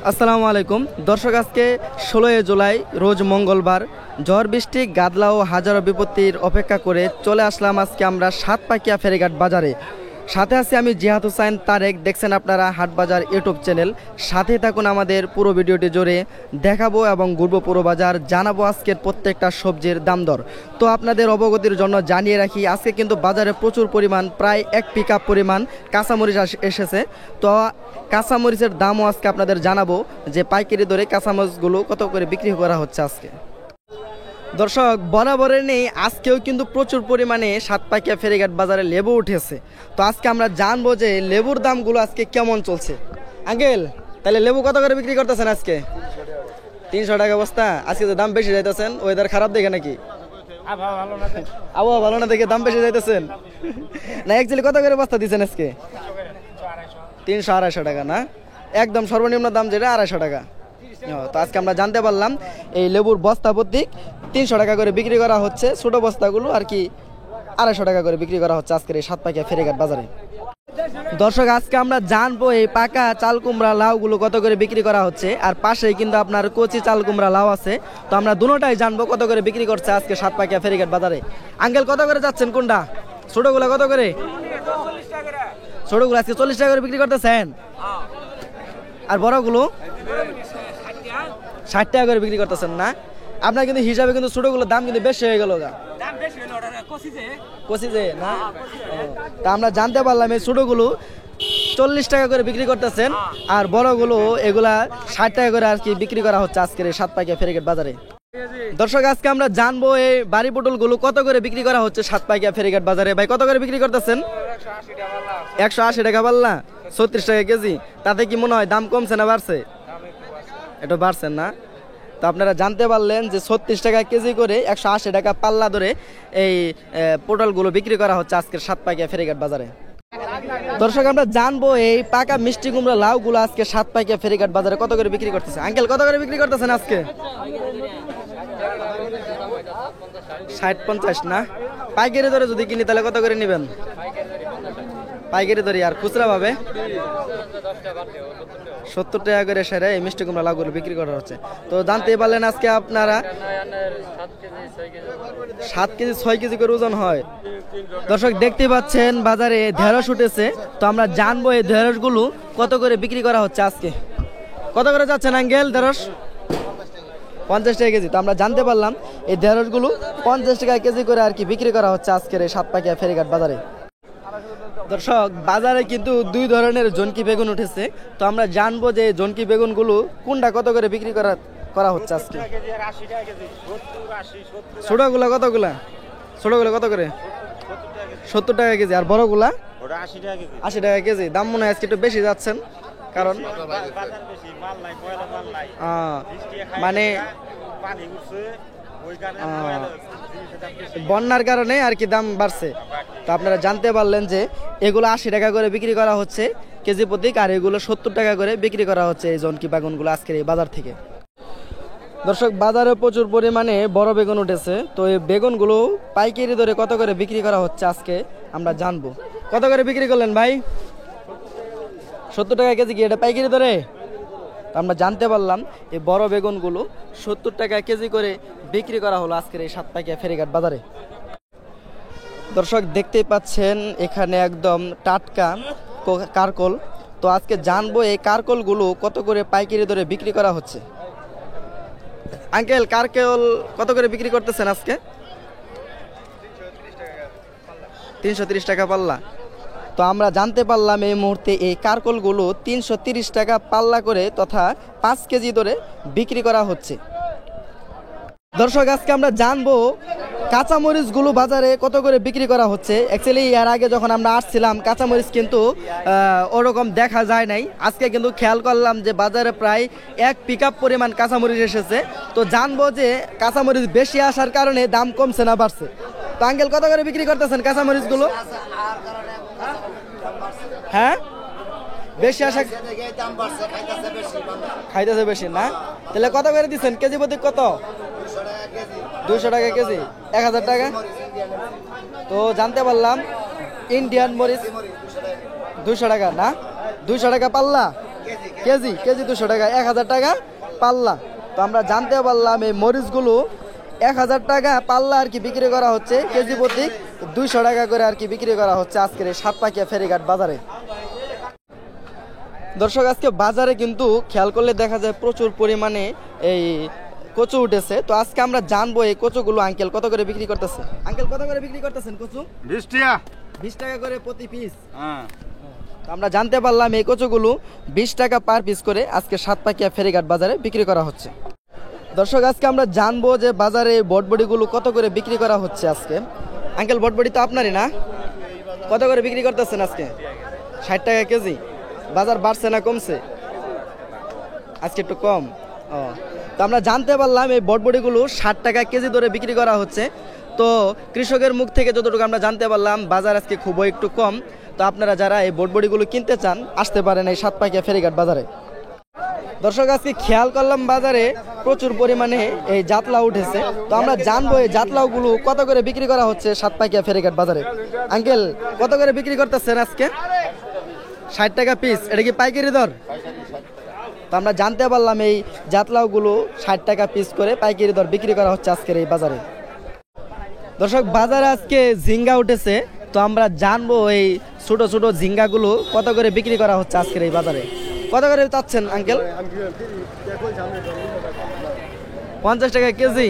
আসসালামু আলাইকুম দর্শক, আজকে 16 জুলাই রোজ মঙ্গলবার। ঝড় বৃষ্টি গাদলা ও হাজারো বিপত্তির অপেক্ষা করে চলে আসলাম আজকে আমরা সাতপাকিয়া ফেরিঘাট বাজারে। সাথে আছি আমি জিহাদ হুসাইন তারেক। দেখছেন আপনারা হাটবাজার ইউটিউব চ্যানেল। সাথে থাকুন, আমাদের পুরো ভিডিওটি জুড়ে দেখাবো এবং ঘুরবো পুরো বাজার, জানাবো আজকের প্রত্যেকটা সবজির দাম দর। তো আপনাদের অবগতির জন্য জানিয়ে রাখি, আজকে কিন্তু বাজারে প্রচুর পরিমাণ, প্রায় 1 পিকআপ পরিমাণ কাঁচামরিচ এসেছে। তো কাঁচামরিচের দামও আজকে আপনাদের জানাবো যে পাইকারি দরে কাঁচামরিচগুলো কত করে বিক্রি করা হচ্ছে আজকে। দর্শক, বরাবরের নেই, আজকেও কিন্তু প্রচুর পরিমাণে সাতপাকিয়া ফেরিঘাট বাজারে লেবু উঠেছে। তো আজকে আমরা জানবো যে লেবুর দামগুলো আজকে কেমন চলছে। আঙ্কেল, তাহলে লেবু কত করে বিক্রি করতেছেন আজকে? 300 টাকা বস্তা। আজকে তো দাম বেশি যাইতেছেন, ওয়েদার খারাপ দেখে নাকি? আবহাওয়া ভালো না দেখে দাম বেশি যাইতেছেন না? অ্যাকচুয়ালি কত করে বস্তা দিচ্ছেন আজকে? 300-250 টাকা না? একদম সর্বনিম্ন দাম যেটা 250 টাকা। তো আজকে আমরা জানতে পারলাম এই লেবুর বস্তা প্রত্যেক 300 টাকা করে বিক্রি করা হচ্ছে। ছোট বস্তাগুলো আর কি 250 টাকা করে বিক্রি করা হচ্ছে আজকের এই সাতপাকিয়া ফেরিঘাট বাজারে। দর্শক, আজকে আমরা জানবো এই পাকা চাল কুমড়া লাউগুলো কত করে বিক্রি করা হচ্ছে, আর পাশেই কিন্তু আপনার কচি চাল কুমড়া লাউ আছে। তো আমরা দুটোটাই জানবো কত করে বিক্রি করছে আজকে সাতপাকিয়া ফেরিঘাট বাজারে। আঙ্কেল, কত করে যাচ্ছেন কোনটা? ছোটগুলো কত করে? ছোটগুলো আজকে 40 টাকা করে বিক্রি করতেছেন, আর বড়গুলো 60 টাকা করে বিক্রি করতেছেন না? আপনার কিন্তু হিসাবে কিন্তু ছোটগুলোর দাম কিন্তু বেশি হয়ে গেল না? তা আমরা জানতে পারলাম এই ছোটগুলো 40 টাকা করে বিক্রি করতেছেন, আর বড়গুলো এগুলা 60 টাকা করে আর কি বিক্রি করা হচ্ছে আজকের এই সাতপাকিয়া ফেরিঘাট বাজারে। দর্শক, আজকে আমরা জানবো এই বাড়ি পটল গুলো কত করে বিক্রি করা হচ্ছে সাতপাকিয়া ফেরিঘাট বাজারে। ভাই, কত করে বিক্রি করতেছেন? 180 টাকা পাল্লা, 36 টাকা কেজি। তাতে কি মনে হয় দাম কমছে না বাড়ছে? এটা বাড়ছে না? তো আপনারা জানতে পারলেন যে 36 টাকা কেজি করে 180 টাকা পাল্লা ধরে এই পটলগুলো বিক্রি করা হচ্ছে আজকের সাতপাকিয়া ফেরিঘাট বাজারে। দর্শক, আমরা জানবো এই পাকা মিষ্টি কুমড়া লাউগুলো আজকে সাতপাকিয়া ফেরিঘাট বাজারে কত করে বিক্রি করতেছে। আঙ্কেল, কত করে বিক্রি করতেছেন আজকে? 60-50 না? পাইকারি দরে যদি কিনি তাহলে কত করে নেবেন? পাইকারি দরে আর খুচরা ভাবে 70 টাকা করে সেরে এই মিষ্টি কুমড়া লাউগুলো বিক্রি করা হচ্ছে। তো জানতেই পারলেন আজকে আপনারা 7 কেজি 6 কেজি করে ওজন হয়। দর্শক, দেখতে পাচ্ছেন বাজারে ঢেঁড়স উঠেছে। তো আমরা জানবো এই ঢেঁড়সগুলো কত করে বিক্রি করা হচ্ছে আজকে। কত করে যাচ্ছেন আঙ্কেল ঢেঁড়স? 50 টাকা কেজি। তো আমরা জানতে পারলাম এই ঢেঁড়সগুলো 50 টাকা কেজি করে আর কি বিক্রি করা হচ্ছে আজকের এই সাতপাকিয়া ফেরিঘাট বাজারে। দর্শক, বাজারে কিন্তু 2 ধরনের জনকি বেগুন উঠেছে। তো আমরা জানবো যে জনকি বেগুনগুলো কোনটা কত করে বিক্রি করা হচ্ছে আজকে। ছোটগুলা কতগুলা? ছোটগুলা কত করে? 70 টাকা কেজি। আর বড়গুলা 80 টাকা কেজি। দাম মনে হয় আজকে একটু বেশি যাচ্ছেন, কারণ মানে বন্যার কারণে আর কি দাম বাড়ছে। তো আপনারা জানতে পারলেন যে এগুলো 80 টাকা করে বিক্রি করা হচ্ছে কেজি প্রতি, আর এগুলো 70 টাকা করে বিক্রি করা হচ্ছে এই জনকি বেগুনগুলো আজকের এই বাজার থেকে। দর্শক, বাজারে প্রচুর পরিমাণে বড় বেগুন উঠেছে। তো এই বেগুনগুলো পাইকারি দরে কত করে বিক্রি করা হচ্ছে আজকে আমরা জানবো। কত করে বিক্রি করলেন ভাই? 70 টাকা কেজি। কি এটা পাইকারি দরে? আমরা জানতে পারলাম এই বড় বেগুনগুলো 70 টাকা কেজি করে বিক্রি করা হলো আজকের এই সাতপাকিয়া ফেরিঘাট বাজারে। দর্শক, দেখতেই পাচ্ছেন এখানে একদম টাটকা কারকল। তো আজকে জানবো এই কারকলগুলো কত করে পাইকারি দরে বিক্রি করা হচ্ছে। আঙ্কেল, কারকল কত করে বিক্রি করতেছেন আজকে? 330 টাকা পাল্লা। তো আমরা জানতে পারলাম এই মুহূর্তে এই কারকলগুলো 330 টাকা পাল্লা করে তথা 5 কেজি ধরে বিক্রি করা হচ্ছে। দর্শক, আজকে আমরা জানবো কাঁচামরিচগুলো বাজারে কত করে বিক্রি করা হচ্ছে। অ্যাকচুয়ালি এর আগে যখন আমরা আসছিলাম কাঁচামরিচ কিন্তু ওরকম দেখা যায় নাই। আজকে কিন্তু খেয়াল করলাম যে বাজারে প্রায় 1 পিকআপ পরিমাণ কাঁচামরিচ এসেছে। তো জানবো যে কাঁচামরিচ বেশি আসার কারণে দাম কমছে না বাড়ছে। তো আঙ্কেল, কত করে বিক্রি করতেছেন কাঁচামরিচগুলো? হ্যাঁ, বেশি আসা খাইতেছে বেশি না? তাহলে কত করে দিচ্ছেন কেজি প্রতি? কত? 200 টাকা কেজি। 1000 টাকা। তো জানতে পারলাম ইন্ডিয়ান মরিচ 200 টাকা না? 200 টাকা পাল্লা কেজি কেজি 200 টাকা, 1000 টাকা পাল্লা। তো আমরা জানতে পারলাম এই মরিচগুলো 1000 টাকা পাল্লা আর কি বিক্রি করা হচ্ছে, কেজি প্রতি 200 টাকা করে আর কি বিক্রি করা হচ্ছে আজকের এই সাতপাকিয়া ফেরিঘাট বাজারে। দর্শক আজকে বাজারে কিন্তু খেয়াল করলে দেখা যায় প্রচুর পরিমাণে এই কচু উঠেছে। তো আজকে আমরা জানবো এই কচুগুলো আঙ্কেল কত করে বিক্রি করতেছে। আঙ্কেল কত করে বিক্রি করতেছেন কচু? 20 টাকা। 20 টাকা করে প্রতি পিস। হ্যাঁ, তো আমরা জানতে পারলাম এই কচুগুলো 20 টাকা পার পিস করে আজকে সাতপাকিয়া ফেরিঘাট বাজারে বিক্রি করা হচ্ছে। দর্শক আজকে আমরা জানবো যে বাজারে বটবটিগুলো কত করে বিক্রি করা হচ্ছে আজকে। আঙ্কেল বটবটি তো আপনারই না, কত করে বিক্রি করতেছেন আজকে? 60 টাকা কেজি। বাজার বাড়ছে না কমছে? আজকে একটু কম। ও, তো আমরা জানতে পারলাম এই বটবটিগুলো 60 টাকা কেজি ধরে বিক্রি করা হচ্ছে। তো কৃষকের মুখ থেকে যতটুকু আমরা জানতে পারলাম বাজার আজকে খুবই একটু কম। তো আপনারা যারা এই বটবটিগুলো কিনতে চান আসতে পারেন এই সাতপাকিয়া ফেরিঘাট বাজারে। দর্শক আজকে খেয়াল করলাম বাজারে প্রচুর পরিমাণে এই জাতলা উঠেছে। তো আমরা জানবো এই জাতলাগুলো কত করে বিক্রি করা হচ্ছে সাতপাকিয়া ফেরিঘাট বাজারে। আঙ্কেল কত করে বিক্রি করতেছেন আজকে? 60 টাকা পিস। এটা কি পাইকারি দর? তো আমরা জানতে পারলাম এই জাতলাগুলো 60 টাকা পিস করে পাইকারি দর বিক্রি করা হচ্ছে আজকের এই বাজারে। দর্শক বাজারে আজকে ঝিঙ্গা উঠেছে। তো আমরা জানবো এই ছোট ছোট ঝিঙ্গাগুলো কত করে বিক্রি করা হচ্ছে আজকের এই বাজারে। কত করে চাচ্ছেন আঙ্কেল? 50 টাকা কেজি।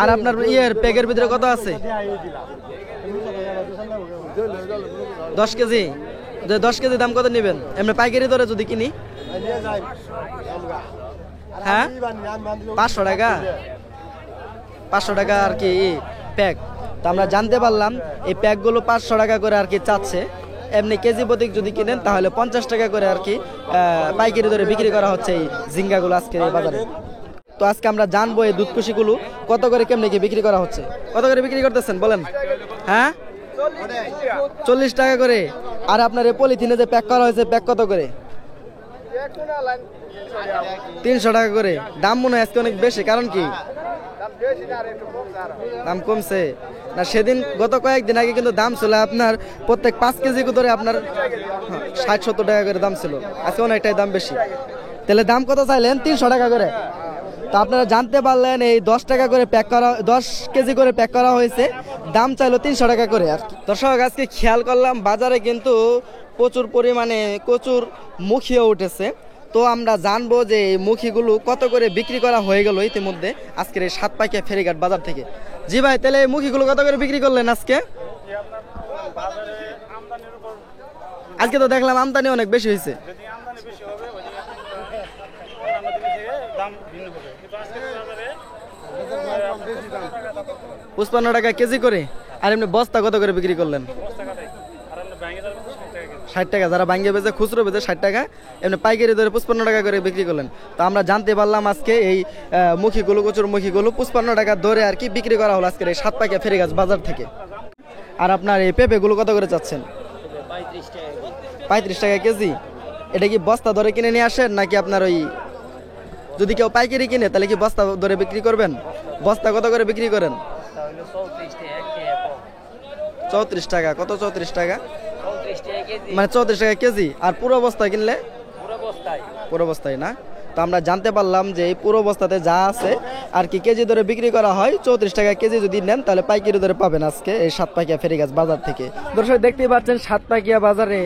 আর আপনার প্যাকের ভিতরে কত আছে? 10 কেজি। 10 কেজি দাম কত নেবেন এমনি পাইকারি দরে যদি কিনি? হ্যাঁ, 500 টাকা। 500 টাকা আর কি প্যাক। তো আমরা জানতে পারলাম এই প্যাকগুলো 500 টাকা করে আর কি চাচ্ছে। এমনি কেজি প্রতীক যদি কিনেন তাহলে 50 টাকা করে আর কি পাইকারি দরে বিক্রি করা হচ্ছে এই ঝিঙ্গাগুলো আজকে এই বাজারে। তো আজকে আমরা জানবো এই দুধকুশিগুলো কত করে কেমনি কি বিক্রি করা হচ্ছে। কত করে বিক্রি করতেছেন বলেন? হ্যাঁ, 40 টাকা করে। আর আপনার এই পলিথিনে যে প্যাক করা হয়েছে প্যাক কত করে? 300 টাকা করে। দাম মনে হয় আজকে অনেক বেশি, কারণ কি দাম কমছে না? সেদিন গত কয়েকদিন আগে কিন্তু দাম ছিল আপনার প্রত্যেক 5 কেজি করে আপনার 60-70 টাকা করে দাম ছিল। আজকে অনেকটাই দাম বেশি। তাহলে দাম কত চাইলেন? 300 টাকা করে। তো আপনারা জানতে পারলেন এই 10 টাকা করে প্যাক করা, 10 কেজি করে প্যাক করা হয়েছে, দাম চাইলো 300 টাকা করে আর কি। দর্শক আজকে খেয়াল করলাম বাজারে কিন্তু প্রচুর পরিমাণে কচুর মুখিও উঠেছে। তো আমরা জানবো যে এই মুখিগুলো কত করে বিক্রি করা হয়ে গেল ইতিমধ্যে আজকের এই সাতপাকিয়া ফেরিঘাট বাজার থেকে। জি ভাই, তাহলে এই মুখিগুলো কত করে বিক্রি করলেন আজকে? আজকে তো দেখলাম আমদানি অনেক বেশি হয়েছে। 55 টাকা কেজি করে। আর এমনি বস্তা কত করে বিক্রি করলেন? 60 টাকা। যারা ভাঙ্গে বেচে খুচরো বেচে 60 টাকা, এমনি পাইকারি ধরে 55 টাকা করে বিক্রি করলেন। তো আমরা জানতে পারলাম আজকে এই মুখিগুলো, কচুর মুখিগুলো 55 টাকা ধরে আর কি বিক্রি করা হলো আজকের এই সাতপাকিয়া ফেরিঘাট বাজার থেকে। আর আপনার এই পেঁপেগুলো কত করে চাচ্ছেন? 35 টাকা কেজি। এটা কি বস্তা ধরে কিনে নিয়ে আসেন নাকি আপনার ওই যদি কেউ পাইকারি কিনে তাহলে কি বস্তা ধরে বিক্রি করবেন? বস্তা কত করে বিক্রি করেন? 34 টাকা। কত? 34 টাকা মানে 34 টাকা কেজি। আর পুরো বস্তা কিনলে? পুরো বস্তায় না। তো আমরা জানতে পারলাম যে এই পুরো বস্তাতে যা আছে আর কি কেজি ধরে বিক্রি করা হয়। 34 টাকা কেজি যদি নেন তাহলে পাইকারি ধরে পাবেন আজকে এই সাতপাকিয়া ফেরিঘাট বাজার থেকে। দর্শক দেখতেই পাচ্ছেন সাতপাকিয়া বাজারে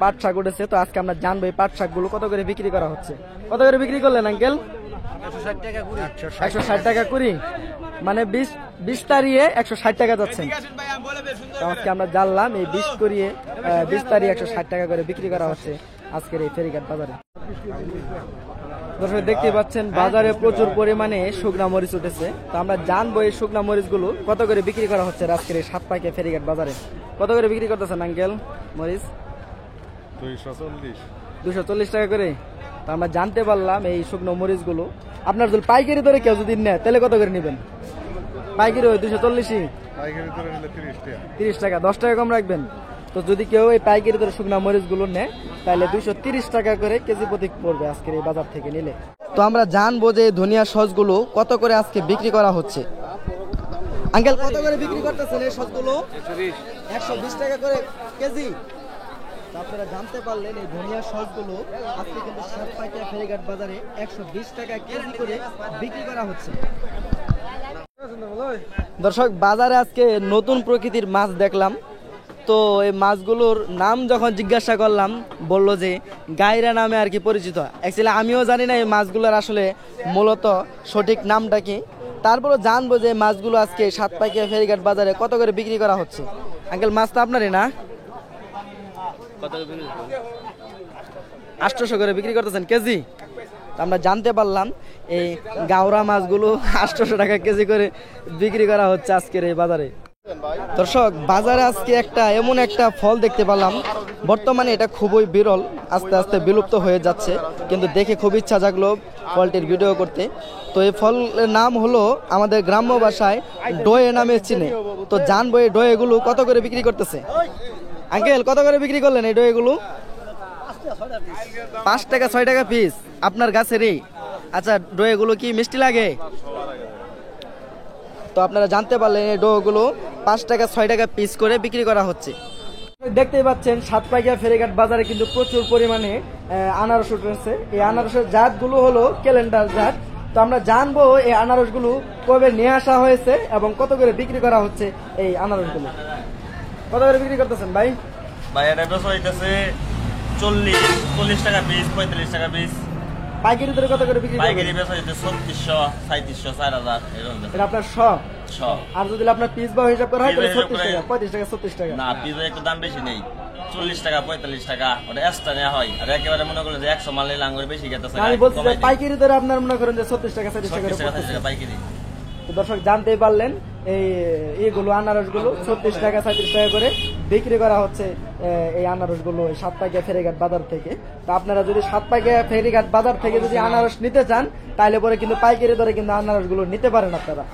পাট শাক উঠেছে। তো আজকে আমরা জানবো এই পাট শাকগুলো কত করে বিক্রি করা হচ্ছে। কত করে বিক্রি করলেন আঙ্কেল? 160 টাকা কুড়ি। মানে 20 তারিয়ে 160 টাকা যাচ্ছেন। আজকে আমরা জানলাম এই 20 তারিয়ে 160 টাকা করে বিক্রি করা হচ্ছে আজকের এই ফেরিঘাট বাজারে। দর্শক দেখতে পাচ্ছেন বাজারে প্রচুর পরিমাণে শুকনা মরিচ উঠেছে। তো আমরা জানবো এই শুকনা মরিচগুলো কত করে বিক্রি করা হচ্ছে আজকের এই সাতপাকিয়া ফেরিঘাট বাজারে। কত করে বিক্রি করতেছেন আঙ্কেল মরিচ? 240 টাকা করে। তো আমরা জানতে পারলাম এই শুকনো মরিচগুলো আপনার যদি পাইকারি ধরে কেউ যদি নেয় তাহলে কত করে নেবেন? পাইকারি হয় 240, 30 টাকা। 10 টাকা কম রাখবেন। তো যদি কেউ এই পাইকারি ধরে শুকনা মরিচগুলো নেয় তাহলে 230 টাকা করে কেজি প্রতি পড়বে আজকের এই বাজার থেকে নিলে। তো আমরা জানবো যে ধনিয়া সসগুলো কত করে আজকে বিক্রি করা হচ্ছে। আঙ্কেল কত করে বিক্রি করতেছেন এই সসগুলো? 120 টাকা করে কেজি। আপনারা জানতে পারলেন এই ধনিয়া সসগুলো আজকে কিন্তু সাতপাকিয়া ফেরিঘাট বাজারে 120 টাকা কেজি করে বিক্রি করা হচ্ছে। দর্শক, বাজারে আজকে নতুন প্রকৃতির মাছ দেখলাম। তো এই মাছগুলোর নাম যখন জিজ্ঞাসা করলাম, বলল যে গায়রা নামে আর কি পরিচিত। অ্যাকচুয়ালি আমিও জানি না এই মাছগুলোর আসলে মূলত সঠিক নামটা কি। তারপরও জানবো যে মাছগুলো আজকে সাতপাকিয়া ফেরিঘাট বাজারে কত করে বিক্রি করা হচ্ছে। আঙ্কেল, মাছ তো আপনারই না? 800 করে বিক্রি করতেছেন কেজি। আমরা জানতে পারলাম এই গাওরা মাছগুলো 800 টাকা কেজি করে বিক্রি করা হচ্ছে আজকের এই বাজারে। দর্শক, বাজারে আজকে এমন একটা ফল দেখতে পেলাম, বর্তমানে এটা খুবই বিরল, আস্তে আস্তে বিলুপ্ত হয়ে যাচ্ছে, কিন্তু দেখে খুব ইচ্ছা জাগলো ফলটির ভিডিও করতে। তো এই ফলের নাম হলো আমাদের গ্রাম্য ভাষায় ডয়ে নামে চিনে। তো জানবো এই ডয়েগুলো কত করে বিক্রি করতেছে। আঙ্কেল, কত করে বিক্রি করলেন এই ডয়েগুলো? 5 টাকা 6 টাকা পিস আপনার গাছেরই? আচ্ছা, ডয়েগুলো কি মিষ্টি লাগে? তো আপনারা জানতে পারলেন এই ডোগুলো 5 টাকা 6 টাকা পিস করে বিক্রি করা হচ্ছে। দেখতেই পাচ্ছেন সাতপাকিয়া ফেরিঘাট বাজারে কিন্তু প্রচুর পরিমাণে আনারস উঠেছে। এই আনারসের জাতগুলো হলো ক্যালেন্ডার জাত। তো আমরা জানবো এই আনারসগুলো কবে নিয়ে আসা হয়েছে এবং কত করে বিক্রি করা হচ্ছে। এই আনারসগুলো কত করে বিক্রি করতেছেন ভাই? ভাই এটা বেচা হইতেছে 40 টাকা পিস, 45 টাকা পিস। পাইকারি দরে কত করে বিক্রি করবেন? পাইকারি বেচা হইতে 3600, 3700, 4000 এরকম। এটা আপনার সব? আর যদি আপনার পিস বা হিসাব করা হয় তাহলে 36 টাকা, 35 টাকা, 36 টাকা। না, পিসের একটু দাম বেশি নেই, 40 টাকা 45 টাকা ওটা এক্সট্রা নেওয়া হয়। আর একেবারে মনে করলে যে 100 মাল নিলে আঙ্গুর বেশি গেতেছে। আমি বলছি যে পাইকারি দরে আপনার মনে করেন যে 36 টাকা 37 টাকা পাইকারি। তো দর্শক, জানতেই পারলেন এইগুলো আনারসগুলো 36 টাকা 37 টাকা করে বিক্রি করা হচ্ছে এই আনারসগুলো সাতপাকিয়া ফেরিঘাট বাজার থেকে। তো আপনারা যদি সাতপাকিয়া ফেরিঘাট বাজার থেকে যদি আনারস নিতে চান তাহলে পরে কিন্তু পাইকারি দরে কিন্তু আনারসগুলো নিতে পারেন আপনারা।